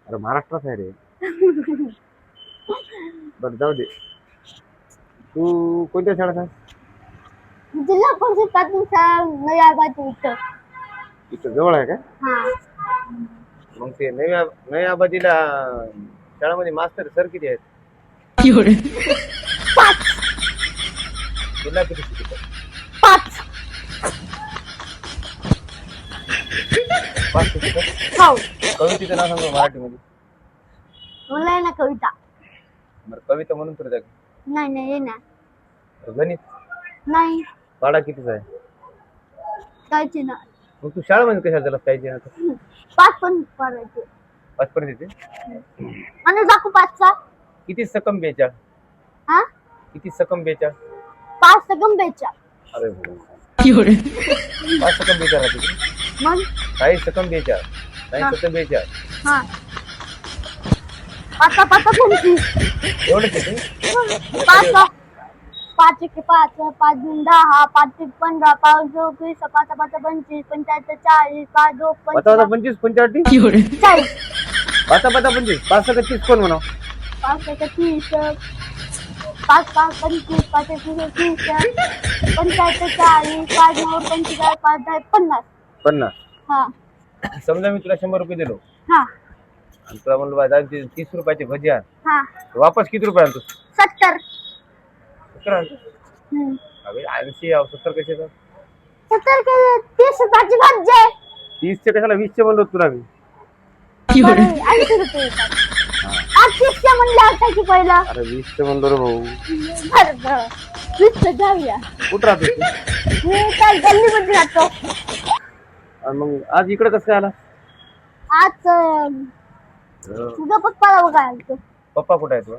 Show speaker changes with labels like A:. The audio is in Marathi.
A: अरे महाराष्ट्रात आहे रे. बरं जाऊ दे. तू कोणत्या शाळेत आहे?
B: जिल्हा परिषद प्राथमिक शाळा नव्या बाजू इथं.
A: इथं जवळ आहे का?
B: हा.
A: मग ते नव्या नव्या आबाजीला शाळेमध्ये मास्तर सर किती आहेत?
B: 5.
A: तुला किती शिकवतात?
B: 5.
A: 5 शिकवतात?
B: हो.
A: कवितेचं नाव सांगतो मराठीमध्ये.
B: मला आहे ना कविता.
A: बरं कविता म्हणून तर जा.
B: नाही नाही ये ना.
A: गणित
B: नाही
A: पाडा कितीचा आहे?
B: कायचे ना.
A: मग तू शाळेमध्ये कशाला त्याला पाहिजे ना?
B: 5 पण पडायचे.
A: 5 पर्यंत येते.
B: आणि दाखवू 5चा.
A: किती सकम बेचाळ?
B: हा
A: किती सकम बेचाळ?
B: 5 सकम बेचाळ.
A: अरे हो 5 सकम बेचाळ आहे तिथे.
B: मग
A: काही सकम बेचाळ काही सकम बेचाळ.
B: हा 5 25.
A: एवढंच येते.
B: 5 1 5 5 2 10 5 1 15 5 2 20 5 5 25 75 40 5 2
A: पाचा 25 पंचावटी
B: 40
A: पाचा 25 5 सक 30 कोण म्हणा?
B: 5 1 30 5 5 25 5 1 30 75 40 5 9 45 5 10 50.
A: 50.
B: हा
A: समजा मी तुला 100 रुपये दिलो
B: हा
A: आणि तुला म्हणलो बा 30 रुपयाची भजी आण.
B: हा
A: वापस किती रुपये आणतो?
B: 70.
A: 70 आणतो. अबे 80 70 कसे येतात?
B: 70 के 30 रुपयाची भाजी.
A: 30 चे कशाला 20 चे म्हणलो तुला मी.
B: 80 रुपये येतात. 30 चे म्हणलं होतं की पहिला.
A: अरे 20 चे म्हणलो रे भाऊ.
B: बरं 20 चे जाऊया.
A: कुठं राहतो तू?
B: मी काय गल्लीमध्ये राहतो.
A: आणि मग आज इकडे कसं काय आला?
B: आज तुझा पप्पाला बघायला आलतो.
A: पप्पा कुठे आहे तुझा?